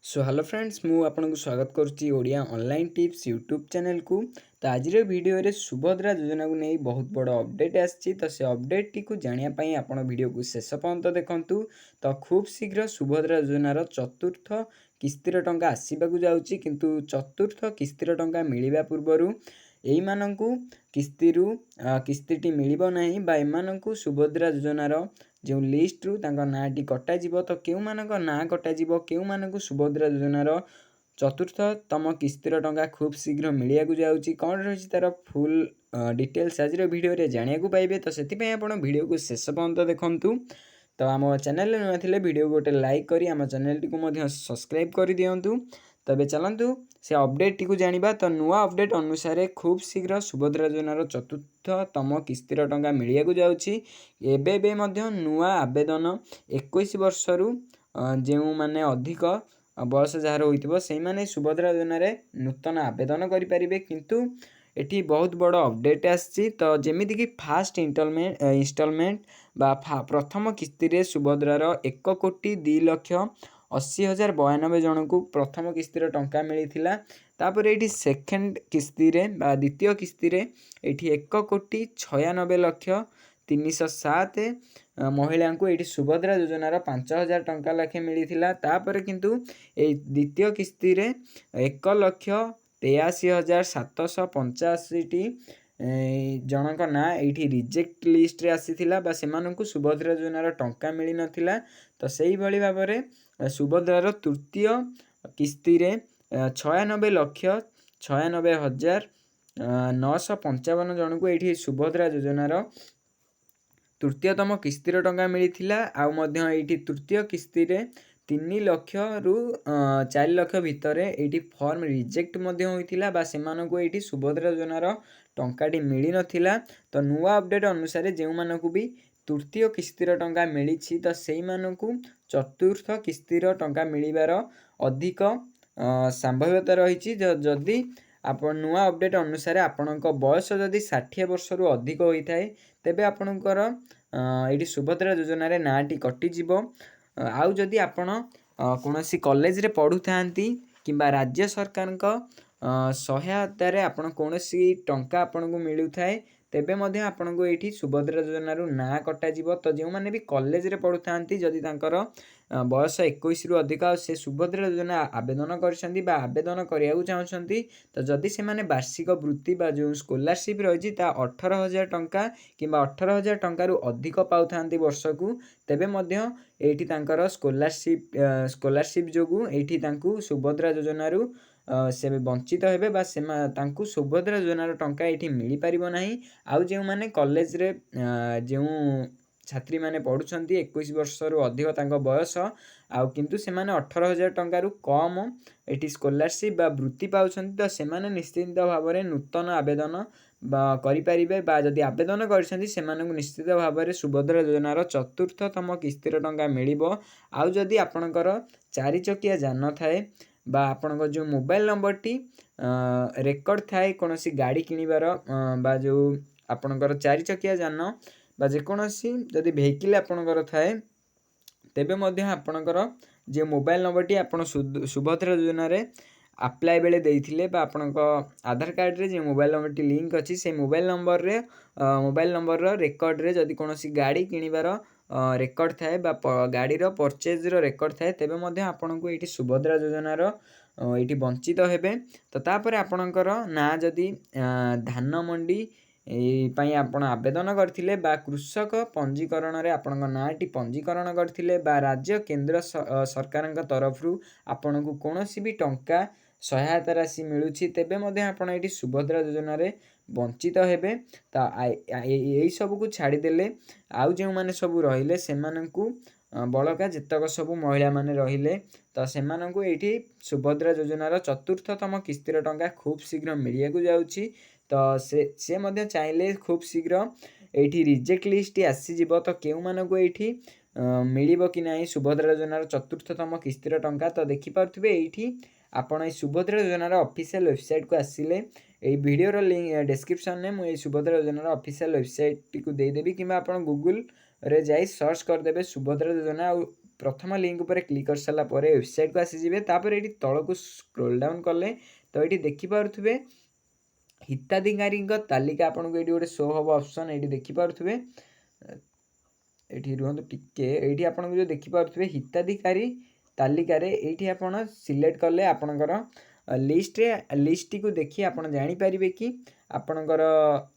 So hello friends मु आपनको स्वागत करुच्ची Odia online tips YouTube channel को। तो आज वीडियो रे सुभद्रा योजना को नहीं बहुत बड़ अपडेट आसी। तो से अपडेट टी को जानापी आपण वीडियो को शेष पर्यंत देखु। तो खूब शीघ्र सुभद्रा योजनार चतुर्थ किस्तिर टंका आसवाक जाऊँगी, किंतु चतुर्थ किस्तिर टंका मिलवा पूर्वर यही मानू किस्ती मिलना नहीं बा एमानंकु सुभद्रा योजनार जो लिस्ट रु नाटी कटा तो क्यों ना कटा क्यों सुभद्रा योजनार चतुर्थतम किस्तिर टंका खूब शीघ्र मिलवाक जाऊँगी कौन रही तार फुल डिटेल्स आज वीडियो जाना पाइबे। तो से वीडियो को शेष पर्यंत देखु। तो आम चैनल नुआ थे वीडियो गोटे लाइक करी आम चैनल टी को सब्सक्राइब कर दिंतु। तबे चलतु से अपडेट टी को जानिबा। तो नुआ अपडेट अनुसार खूब शीघ्र सुभद्रा योजनार चतुर्थतम किस्तिर टंका मिलवाक जाऊँगी। एबे नुआ आवेदन 21 वर्षरु जो माने अधिक बयस जार होइतिबो सेही माने सुभद्रा योजना रे नूतन आवेदन करि परिबे। किंतु एठी बहुत बड़ अपडेट आछि। तो जेमिति कि फास्ट इंस्टॉलमेंट बा प्रथम किस्ती रे सुभद्रार 1,02,80,092 जन को प्रथम किस्तिर टंका मिलिथिला। तापर एठी सेकेंड किस्ती रे बा द्वितीय किस्ती रे एठी 1,96,03,07 महिला को एठी सुभद्रा योजनार 5,000 टंका लाखे मिलिथिला। तापर किंतु ए द्वितीय किस्ती रे 1,83,785 जनक ना एठी रिजेक्ट लिस्ट रे आसीथिला बा सेमानंकु सुभद्रा योजनार टंका मिली नथिला। तो सेही भली भाबरे सुभद्रार तृतीय किस्ती रे 96,96,955 जन को एठी सुभद्रा योजनार तृतीयतम किस्तिर टंका मिलिथिला। आउ मध्य एठी तृतीय किस्ती रे 3 लाख रु 4 लाख भितर एठी फॉर्म रिजेक्ट मध्य होइथिला बा सेमानको एठी सुभद्रा योजनार टंकाटी मिली नथिला। तो नुआ अपडेट अनुसार जे मानकु भी तृतीय किस्तिर टंका मिली तो सेही मानकु चतुर्थ किस्तिर टंका मिलिबार अधिक संभाव्यता रही। जदि आपण नुआ अपडेट अनुसार आपणक बयस जदि 60 वर्ष रु अधिक होता है तेबे आपणकर ये सुभद्रा योजना रे नाटी कटिजिब। आउ जदि आपण कोनोसी कॉलेज रे पढ़ु थांती किंबा राज्य सरकार सहायता रे आपण कोनोसी टंका आपणको मिलु थाए तेबे मध्य आपणको एठी सुभद्रा योजना रु ना कटाजिब। तो जो माने भी कॉलेज रे पढ़ु थांती जदि तांकर बयस 21 रु अधिक से सुभद्रा योजना आवेदन करछंती बा आवेदन करियाउ चाहछंती तो जदि से माने वार्षिक वृत्ति बा जो स्कॉलरशिप रही ता 18,000 टंका किंबा 18,000 टंका रु अधिक पाउ थांती वर्ष को तेबे मध्य एठी तांकर स्कॉलरशिप जोगु एठी तांकु सुभद्रा योजना रु से वंचित हेबे बा से तांकु सुभद्रा योजनार टंका एठी मिली परिबो नाही। आउ जे माने कॉलेज रे जो छात्री माने पढ़ुछंती 21 वर्ष रु अधिक तांको बयस आउ किंतु से माने 18,000 टंका रु कम एठी स्कॉलरशिप बा वृत्ति पाउछंती तो से माने निश्चित भाव में नूतन आवेदन करि परिबे बा जदि आवेदन करछंती से मानकु निश्चित भाव में सुभद्रा योजनार चतुर्थतम किस्तिर टंका मिलिबो। आउ जदि आपणकर 4 चकिया जान थाए बा आपणकर जो मोबाइल नंबर टी रेकर्ड थाए कोनोसी गाड़ी किनिबार बा जो आपणकर 4 चकिया जान बा जेकोसी जदि वेहिकल आपणकर थाए तेबे मध्य आपणकर जे मोबाइल नंबर टी आपण सुभद्रा योजना रे अप्लाई बेले देइथिले बा आपणक आधार कार्ड रे जे मोबाइल नंबर टी लिंक अछि से मोबाइल नंबर रो रेकर्ड रे जदि कोनोसी गाड़ी किनिबार रेकर्ड थाए बा गाड़ी रो परचेज रो रेकर्ड थाए तेबे मध्य आपणको एठी सुभद्रा योजनार एठी वंचित हेबे। तो तापर आपणकर ना जदि धान मंडी पई आपण आवेदन करथिले बा कृषक पंजीकरण रे आपणक नाटी पंजीकरण करथिले बा राज्य केंद्र सरकारक तरफ रु आपणको कोनोसी भी टंका सहायता राशि मिलुछि तेबे मध्य आपण एठी सुभद्रा योजना रे वंचित हेबे। तो यही सब को छाड़ी देले आउ जो माने सब रहिले सेमानंकु बड़का जितक सब महिला माने रहिले तो सेमानंकु एठी सुभद्रा योजनार चतुर्थतम किस्तिर टंका खूब शीघ्र मिलियाकु जाउछि। तो से मध्य चाहिले खूब शीघ्र एठी रिजेक्ट लिस्ट आसी जिवो तो केउ मानको एठी मिलिबो कि नाही सुभद्रा योजनार चतुर्थतम किस्तिर टंका। तो देखि पारुथिबे एठी आपण ए सुभद्रा योजनार ऑफिशियल वेबसाइट को आसिले ए वीडियो रो लिंक डिस्क्रिप्शन में मुझे सुभद्रा योजनार ऑफिशियल वेबसाइट को दे देबी किंबा आपण गूगल रे जाई सर्च कर देबे सुभद्रा योजना प्रथम लिंक पर क्लिक कर सारा वेबसाइट को आसीजे तापर ये तल को स्क्रोल डाउन कले तो ये देखिपे हिताधिकारी तालिका आपन को ये गोटे शो हम ऑप्शन ये देखिपे ये रुहतु टिके ये आपन को जो देखिपे हिताधिकारी तालिका ये आपन सिलेक्ट कले आपणकर लिस्ट को देखी आपन जापर कि आपणकर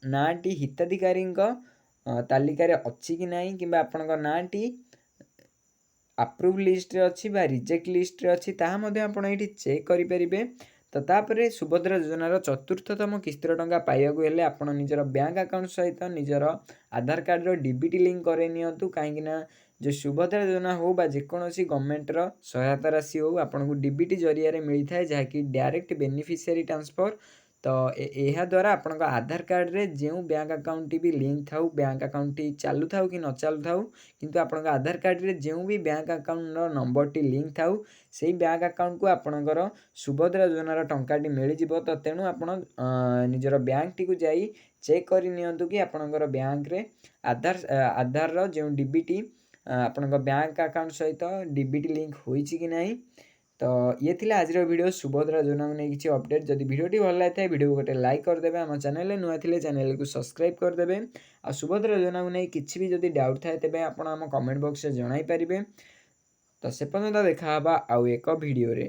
नाटी हिताधिकारी तालिकार अच्छी कि ना कि आपण नाटी अप्रूव लिस्ट रे अच्छी बा रिजेक्ट लिस्ट रे अच्छी ताहा मध्ये आपण एठी चेक करि परिबे। तो तापरे सुभद्रा योजनार चतुर्थतम किस्तिर टंका पाइबाकू हेले आपण निजर बैंक अकाउंट सहित निजर आधार कार्ड रो डीबीटी लिंक करे नियंतु काहेकि ना जो सुभद्रा योजना हो बा जेकोसी गवर्नमेंट रो सहायता राशि हो आपन को डीबीटी जरिया रे मिली थाए जहाँकि डायरेक्ट बेनिफिशियरी ट्रांसफर। तो यह द्वारा आपण आधार कार्ड रे जो बैंक अकाउंट भी लिंक थाउ बैंक अकाउंट चालू थाउ कि न चालू थाउ किंतु आपण आधार कार्ड रे जो भी बैंक अकाउंट नंबर टी लिंक थाउ से बैंक अकाउंट को आपणकर सुभद्रा योजनार टंकाटी मिल जिवो। तो तेणु आपण निजर बैंक टी को जाई चेक करि नियंतु कि आपणकर बैंक रे आधार रो जो डीबीटी आपणकर बैंक अकाउंट सहित डीबीटी लिंक होईची कि नाही। तो ये थिला आज वीडियो सुभद्रा योजना को नहीं किसी अपडेट। जदि वीडियो भल लगे वीडियो को गोटे लाइक करदे आम चैनल नुआ थे चैनल को सब्सक्राइब करदे आ सुभद्रा योजना को नहीं किसी भी जदि डाउट थाए तेज आप कमेंट बॉक्स में जन पारे। तो से पर्यंत देखा आउ एक वीडियो रे।